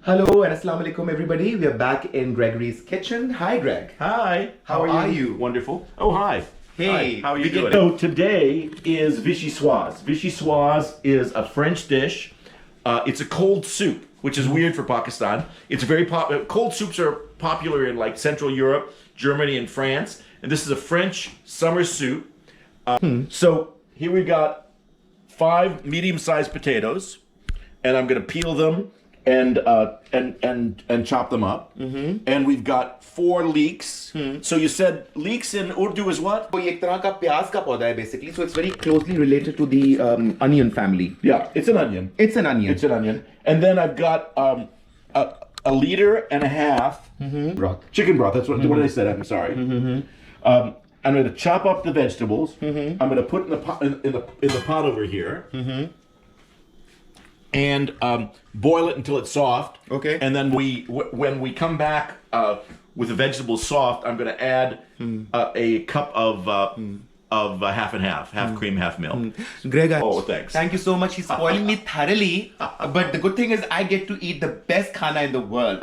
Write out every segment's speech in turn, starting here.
Hello and assalamu alaikum everybody. We are back in Gregory's kitchen. Hi Greg. Hi. How are you? Wonderful. Oh, hi. Hey. Hi. How are you doing? So today is Vichyssoise. Vichyssoise is a French dish. It's a cold soup, which is weird for Pakistan. It's very popular. Cold soups are popular in like Central Europe, Germany, and France. And this is a French summer soup. So here we got 5 medium-sized potatoes, and I'm gonna peel them and chop them up. And we've got 4 leeks. So you said leeks in Urdu is what? So ये एक तरह का प्याज का पौधा है basically. So it's very closely related to the onion family. Yeah, it's an onion. It's an onion. It's an onion. And then I've got a liter and a half broth. chicken broth. That's what I said. I'm sorry. I'm going to chop up the vegetables. I'm going to put in the pot in the pot over here. And boil it until it's soft. Okay. And then when we come back with the vegetables soft, I'm going to add a cup of half and half cream, half milk. Greg, Oh, thanks. Thank you so much. He's spoiling me thoroughly. But the good thing is I get to eat the best khana in the world.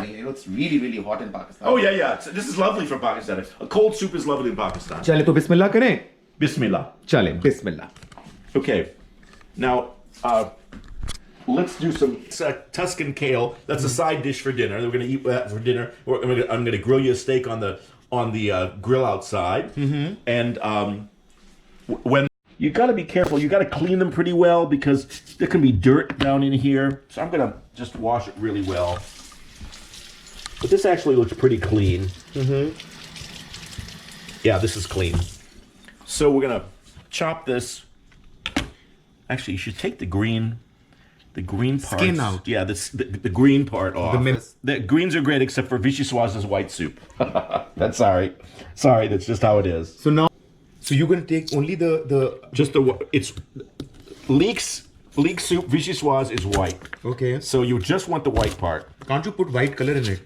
You know, it's really, really hot in Pakistan. Oh yeah. This is lovely from Pakistan. A cold soup is lovely in Pakistan. चले तो बिस्मिल्लाह करें. Bismillah. चले बिस्मिल्लाह. Okay. Now, let's do some Tuscan kale. That's a side dish for dinner. We're going to eat that for dinner. I'm going to grill you a steak on the grill outside. And when you got to be careful, you got to clean them pretty well because there can be dirt down in here. So I'm going to just wash it really well. But this actually looks pretty clean. Yeah, this is clean. So we're going to chop this. Actually, you should take the green part. Skin out. Yeah, the green part off. The greens are great except for Vichyssoise's white soup. That's sorry. Sorry, that's just how it is. So now, so you're gonna take only It's leek soup. Vichyssoise is white. Okay. So you just want the white part. Can't you put white color in it?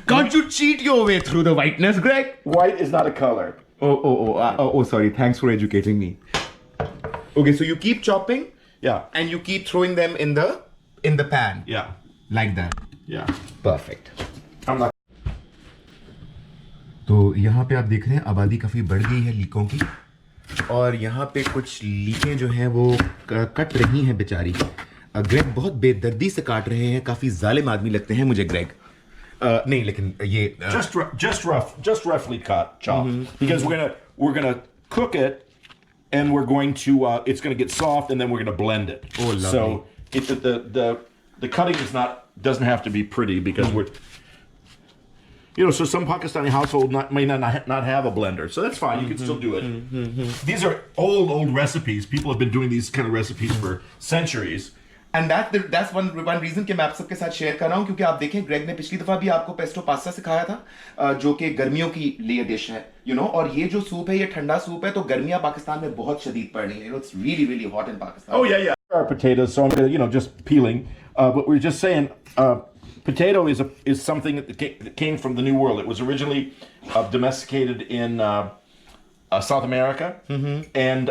Can't you cheat your way through the whiteness, Greg? White is not a color. Oh, sorry. Thanks for educating me. Okay, so you keep chopping. Yeah. And you keep throwing them in the pan. Yeah. Like that. Yeah. Perfect. I'm not. तो यहाँ पे आप देख रहे हैं आबादी काफ़ी बढ़ गई है लीकों की और यहाँ पे कुछ लीकें जो हैं वो कट रही हैं बेचारी. ग्रेग बहुत बेदर्दी से काट रहे हैं. काफ़ी जालिम आदमी लगते हैं मुझे ग्रेग. नहीं लेकिन ये just roughly chopped because we're gonna cook it and we're going to it's gonna get soft and then we're gonna blend it. Oh, lovely. So the cutting doesn't have to be pretty because we're so some Pakistani household may not have a blender, so that's fine. You can still do it. These are old recipes. People have been doing these kind of recipes for centuries. And that's one reason कि मैं आप सबके साथ share कर रहा हूँ क्योंकि आप देखें ग्रेग ने पिछली दफा भी आपको पेस्टो पास्ता सिखाया था जो कि गर्मियों की लिए डिश है और ये जो सूप है ये ठंडा सूप है तो गर्मियां पाकिस्तान में बहुत शदीद पड़ रही हैं. It's really hot in Pakistan. Oh yeah. Our potatoes, so I'm gonna just peeling. But we're just saying, potato is something that came from the New World. It was originally domesticated in South America, and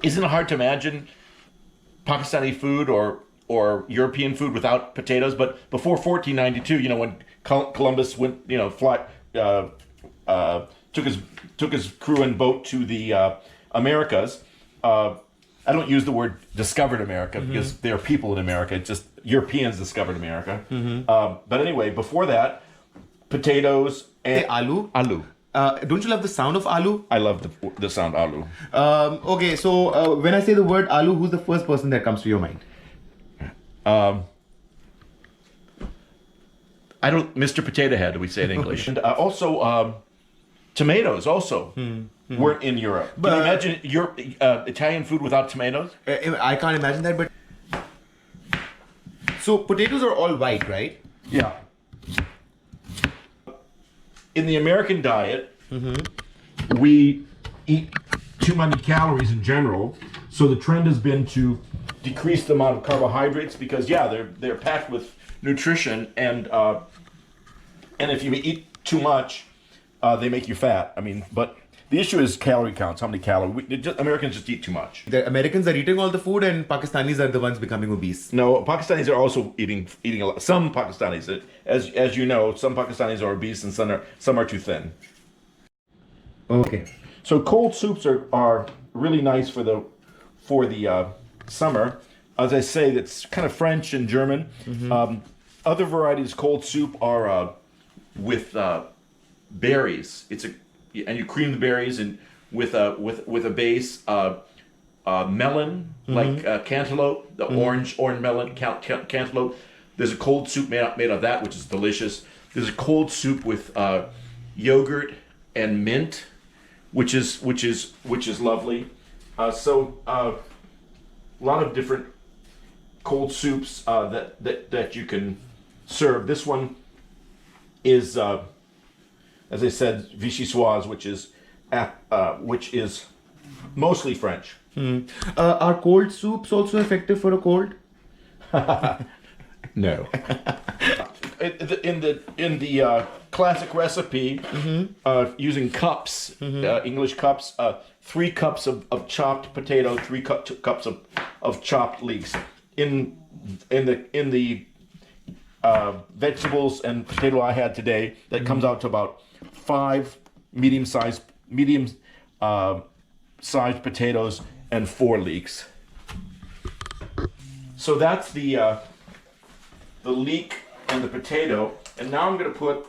isn't it hard to imagine Pakistani food or European food without potatoes? But before 1492, when Columbus went, took his crew and boat to the Americas. I don't use the word discovered America because there are people in America. It's just Europeans discovered America. But anyway, before that, potatoes and Aloo. Don't you love the sound of aloo? I love the sound aloo. Okay, so when I say the word aloo, who's the first person that comes to your mind? I don't. Mr. Potato Head, we say in English. And also, tomatoes also weren't in Europe. Can you imagine Italian food without tomatoes? I can't imagine that, but so potatoes are all white, right? Yeah. In the American diet, we eat too many calories in general. So the trend has been to decrease the amount of carbohydrates because they're packed with nutrition and if you eat too much, they make you fat. I mean, but The issue is calorie counts. How many calories? Americans just eat too much. The Americans are eating all the food and Pakistanis are the ones becoming obese. No, Pakistanis are also eating a lot. Some Pakistanis, as you know, some Pakistanis are obese and some are too thin. Okay. So cold soups are really nice for the summer. As I say, it's kind of French and German. Other varieties of cold soup are with berries. And you cream the berries and with a base melon, like cantaloupe, the orange melon cantaloupe. There's a cold soup made of that, which is delicious. There's a cold soup with yogurt and mint, which is lovely. So a lot of different cold soups that you can serve. This one is, as I said, Vichyssoise, which is mostly French. Are cold soups also effective for a cold? No. In the classic recipe, using cups, English cups, 3 cups of chopped potato, 3 cups of chopped leeks. In the vegetables and potato I had today, that comes out to about 5 medium-sized potatoes and 4 leeks. So that's the leek and the potato, and now I'm going to put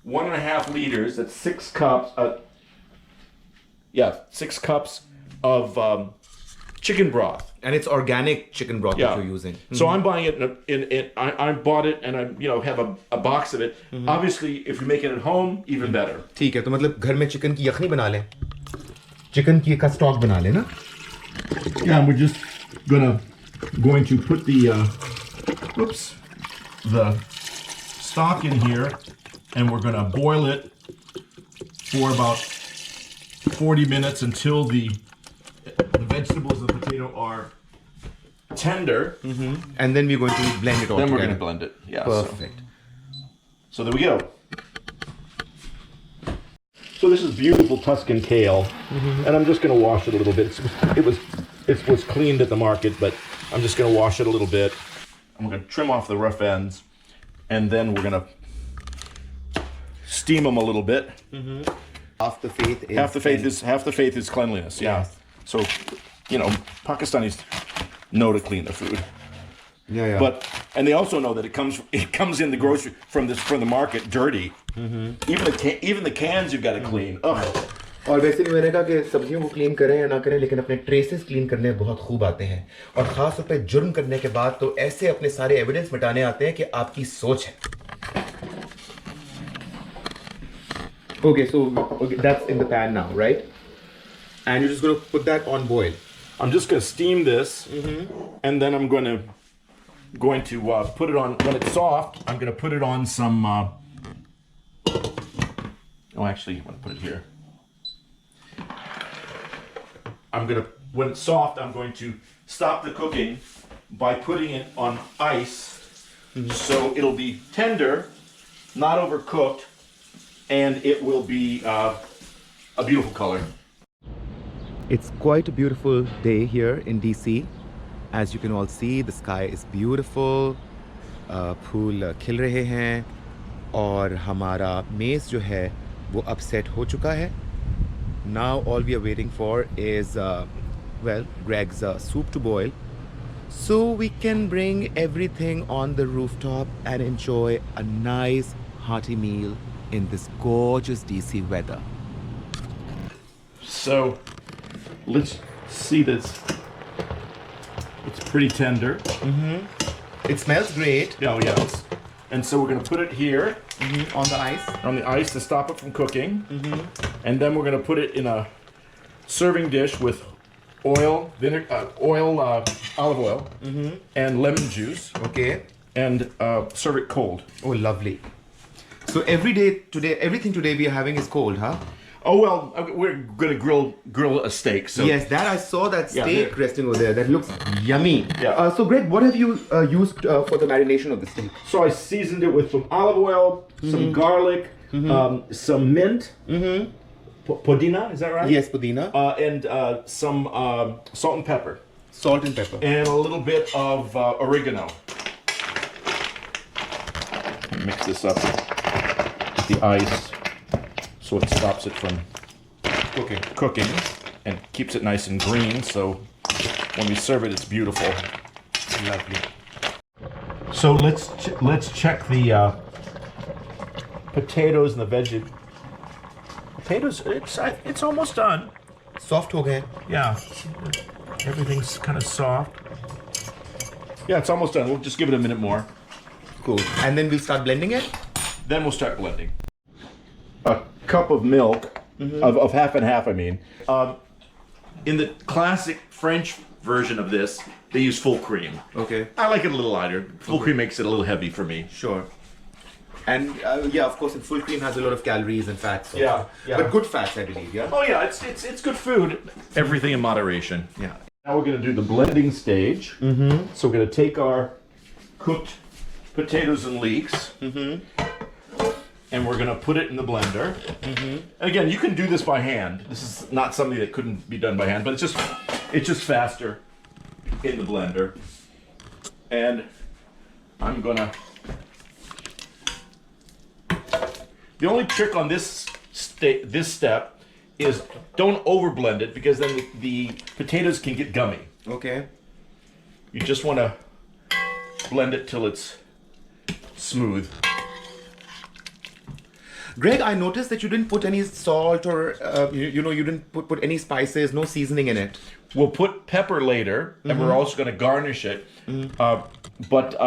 1.5 liters. That's 6 cups. 6 cups of chicken broth. And it's organic chicken broth that you're using. So I'm buying it I bought it and I have a box of it. Obviously, if you make it at home, even better. ठीक है, तो मतलब घर में chicken की यखनी बना लें, chicken की का स्टॉक बना लें ना. Yeah, and we're just going to put the stock in here, and we're going to boil it for about 40 minutes until the vegetables and the potato are tender. And then we're going to blend it all Then together. we're going to blend it. Yeah. Perfect. So there we go. So this is beautiful Tuscan kale, and I'm just going to wash it a little bit. It was cleaned at the market, but I'm just going to wash it a little bit. I'm going to trim off the rough ends, and then we're going to steam them a little bit. Half the faith is cleanliness. Yeah. Yes. So, Pakistanis know to clean their food. Yeah. And they also know that it comes in the grocery from the market dirty. Even the cans you've got to clean. Ugh. और वैसे भी मैंने कहा कि सब्जियों को clean करें या ना करें, लेकिन अपने ट्रेसेस क्लीन करने बहुत खूब आते हैं, और खास तौर पे जुर्म करने के बाद तो ऐसे अपने सारे एविडेंस मिटाने आते हैं कि आपकी सोच है. Okay, so that's in the pan now, right? And you're just going to put that on boil. I'm just going to steam this, and then I'm going to put it on. When it's soft, I'm going to put it on some. Actually, I'm going to put it here. When it's soft, I'm going to stop the cooking by putting it on ice, so it'll be tender, not overcooked, and it will be a beautiful color. It's quite a beautiful day here in DC. As you can all see, the sky is beautiful. फूल खिल रहे हैं और हमारा मेज़ जो है वो अब सेट हो चुका है. Now all we are waiting for is Greg's soup to boil, so we can bring everything on the rooftop and enjoy a nice hearty meal in this gorgeous DC weather. So let's see this. It's pretty tender. It smells great. Oh yes. And so we're going to put it here on the ice. On the ice to stop it from cooking. And then we're going to put it in a serving dish with olive oil, and lemon juice. Okay. And serve it cold. Oh, lovely. So everything today we are having is cold, huh? Oh well, we're going to grill a steak. So yes, that I saw that steak resting over there. That looks yummy. Yeah. So Greg, what have you used for the marination of the steak? So I seasoned it with some olive oil, some garlic, some mint, Podina, is that right? Yes, pudina. And some salt and pepper. Salt and pepper. And a little bit of oregano. Mix this up with the ice so it stops it from cooking and keeps it nice and green, so when we serve it, it's beautiful. Lovely. So let's check the potatoes and the veggie. Potatoes, it's almost done. Soft ho gaye. Yeah, everything's kind of soft. Yeah, it's almost done. We'll just give it a minute more. Cool. And then we'll start blending it. Then we'll start blending. A cup of milk, of half and half, I mean. In the classic French version of this, they use full cream. Okay. I like it a little lighter. Full cream makes it a little heavy for me. Sure. And yeah, of course, full cream has a lot of calories and fats. Also. Yeah. But good fats, I believe. Yeah. Oh yeah, it's good food. Everything in moderation. Yeah. Now we're going to do the blending stage. So we're going to take our cooked potatoes and leeks, and we're going to put it in the blender. And again, you can do this by hand. This is not something that couldn't be done by hand, but it's just faster in the blender. And I'm going to... The only trick on this step is don't over blend it, because then the potatoes can get gummy. Okay. You just want to blend it till it's smooth. Greg, I noticed that you didn't put any salt or you didn't put any spices, no seasoning in it. We'll put pepper later, and we're also going to garnish it. But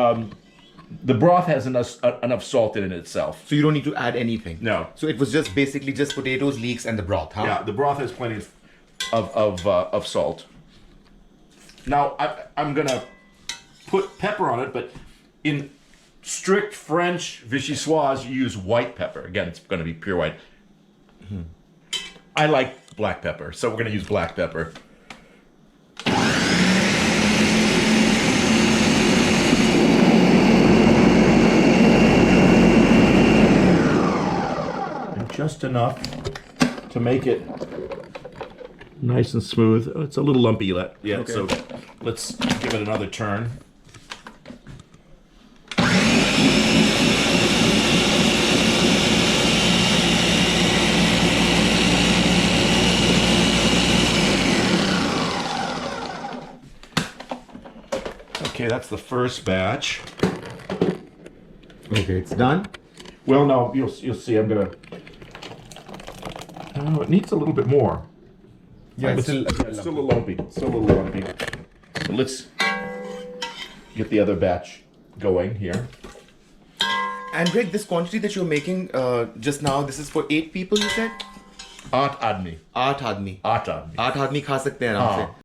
the broth has enough salt in it itself. So you don't need to add anything. No. So it was just basically just potatoes, leeks, and the broth, huh? Yeah, the broth has plenty of salt. Now I'm gonna put pepper on it, but in strict French Vichyssoise, you use white pepper. Again, it's going to be pure white. I like black pepper, so we're going to use black pepper. And just enough to make it nice and smooth. Oh, it's a little lumpy yet, Okay. so let's give it another turn. Okay, that's the first batch. Okay, it's done. Well, no, you'll see. I'm gonna. Oh, it needs a little bit more. Yeah, It's still a little lumpy. Still a little lumpy. So let's get the other batch going here. And Greg, this quantity that you're making just now, this is for 8 people, you said? 8 आदमी. 8 आदमी. 8 आदमी. 8 आदमी खा सकते हैं आराम से।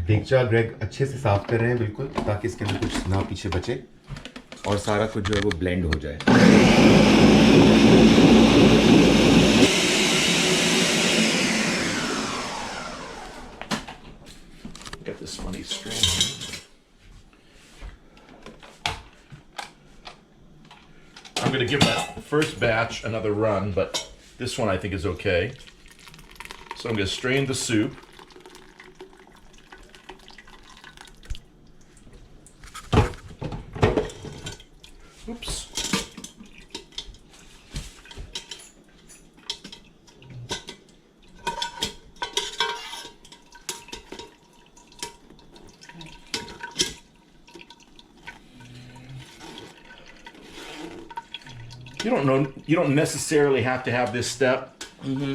देगचा Greg अच्छे से साफ कर रहे हैं बिल्कुल, ताकि इसके अंदर कुछ ना पीछे बचे और सारा कुछ जो है वो ब्लेंड हो जाए। Got this funny string here. I'm going to give that first batch another run, but this one I think is okay. So I'm going to strain the soup. Oops. You don't necessarily have to have this step,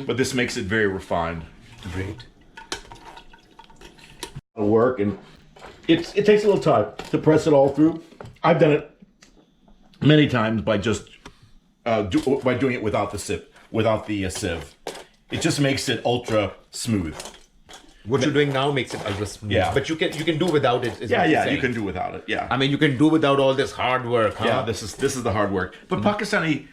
but this makes it very refined. Great. It'll work, and it takes a little time to press it all through. I've done it many times by just by doing it without the sieve. It just makes it ultra smooth. What you're doing now makes it ultra smooth. Yeah. But you can do without it. Is Yeah, what you're yeah, saying. you can do without it. Yeah. I mean, you can do without all this hard work, huh? Yeah, this is the hard work. But Pakistani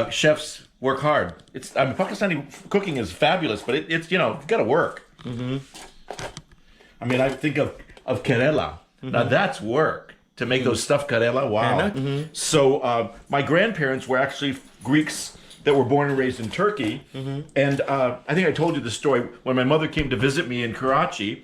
chefs work hard. Pakistani cooking is fabulous, but it's you've got to work. I mean, I think of Kerala. Now that's work to make those stuffed Kerala. Wow. So my grandparents were actually Greeks that were born and raised in Turkey. And I think I told you the story. When my mother came to visit me in Karachi,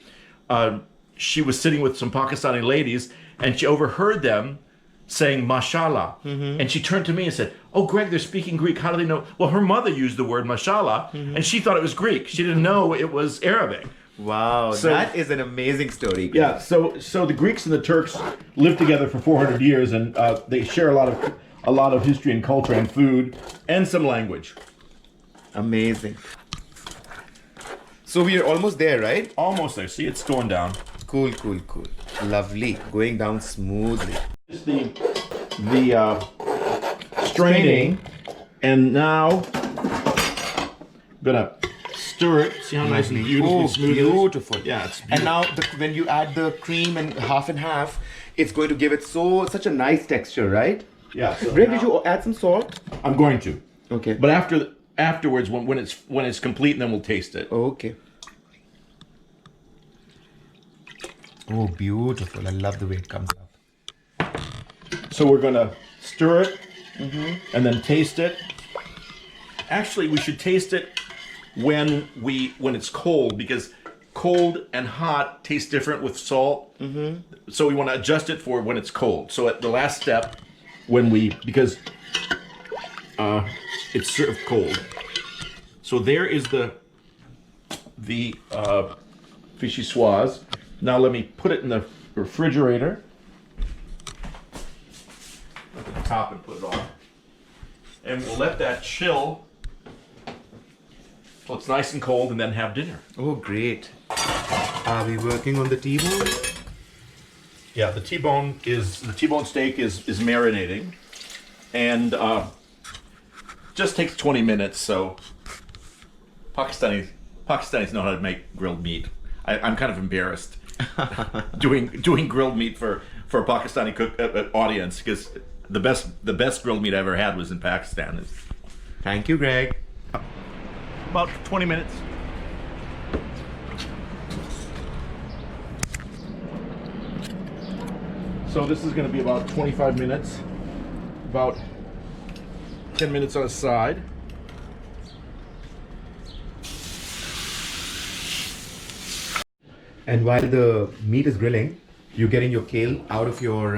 she was sitting with some Pakistani ladies, and she overheard them saying mashallah. And she turned to me and said, "Oh, Greg, they're speaking Greek. How do they know?" Well, her mother used the word mashallah, and she thought it was Greek. She didn't know it was Arabic. Wow, So- that is an amazing story. Yeah, so the Greeks and the Turks lived together for 400 years, and they share a lot of history and culture and food and some language. Amazing. So we are almost there, right? Almost there. See, it's going down. Cool, cool, cool. Lovely. Going down smoothly. It's the straining, and now I'm gonna stir it. See how nice and beautifully smooth it is? Beautiful. Yeah, it's And beautiful. now when you add the cream and half, it's going to give it such a nice texture, right? Yeah. So Greg, now- did you add some salt? I'm going to, Okay. but afterwards, when it's complete, then we'll taste it. Okay. Oh, beautiful. I love the way it comes out. So we're gonna stir it and then taste it. Actually, we should taste it when it's cold, because cold and hot taste different with salt. So we want to adjust it for when it's cold. So at the last step, because it's served cold. So there is the Vichyssoise. Now let me put it in the refrigerator. Look at the top and put it on. And we'll let that chill till it's nice and cold, and then have dinner. Oh, great. Are we working on the T-bone? Yeah, the T-bone steak is marinating, and just takes 20 minutes. So Pakistanis know how to make grilled meat. I'm kind of embarrassed doing grilled meat for a Pakistani audience, because the best grilled meat I ever had was in Pakistan. Thank you, Greg. About 20 minutes. So this is going to be about 25 minutes, about 10 minutes on the side. And while the meat is grilling, you're getting your kale out of your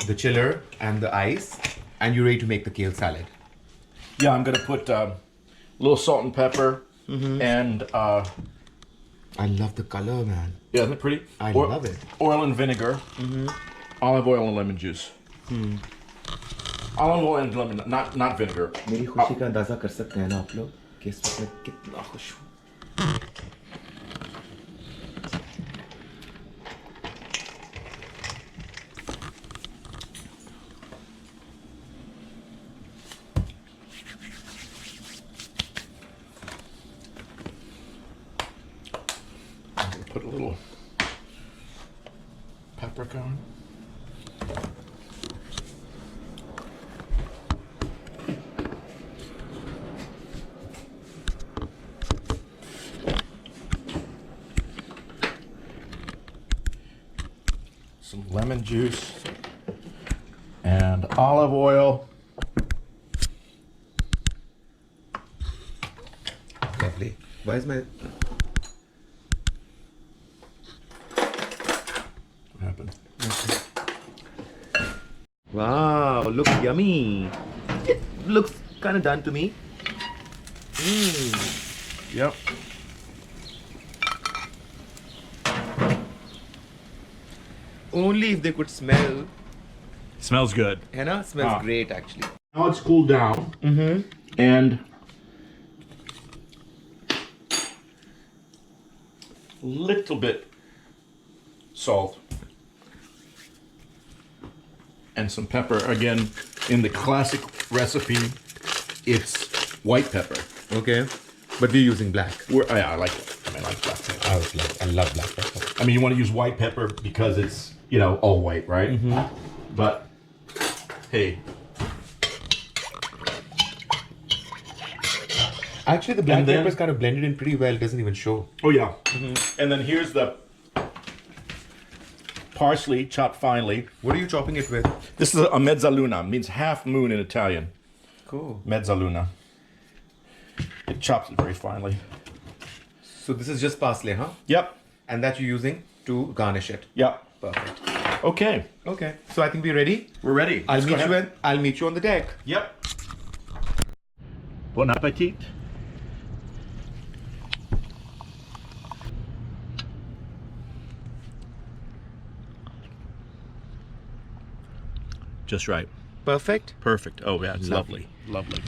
the chiller and the ice, and you're ready to make the kale salad. Yeah, I'm going to put a little salt and pepper, and I love the color, man. yeah, isn't it pretty? I love it. Oil and vinegar, olive oil and lemon juice. Olive oil and lemon, not vinegar. मेरी खुशी का अंदाजा कर सकते हैं ना आप लोग कि इस वक्त मैं कितना खुश हूँ. Put a little paprika on. Some lemon juice and olive oil. Lovely. Why is my What happened? wow? Looks yummy. It looks kind of done to me. Yep. Only if they could smell. Smells good. Henna smells Ah. great actually. Now it's cooled down. And little bit salt and some pepper. Again, in the classic recipe, it's white pepper. Okay, but we're using black. Yeah, I like it. I like black pepper. I love black pepper. I mean, you want to use white pepper because it's, all white, right? But hey, Actually, the black And then- pepper is kind of blended in pretty well. It doesn't even show. oh yeah. And then here's parsley chopped finely. What are you chopping it with? This is a mezzaluna, means half moon in Italian. Cool. Mezzaluna. It chops it very finely. So this is just parsley, huh? Yep. And that you're using to garnish it. Yep. Perfect. Okay. Okay. So I think we're ready. We're ready. I'll Let's go meet ahead. I'll meet you on the deck. Yep. Bon appetit. Just right. Perfect. Perfect. Oh yeah, it's Lovely. lovely. Lovely.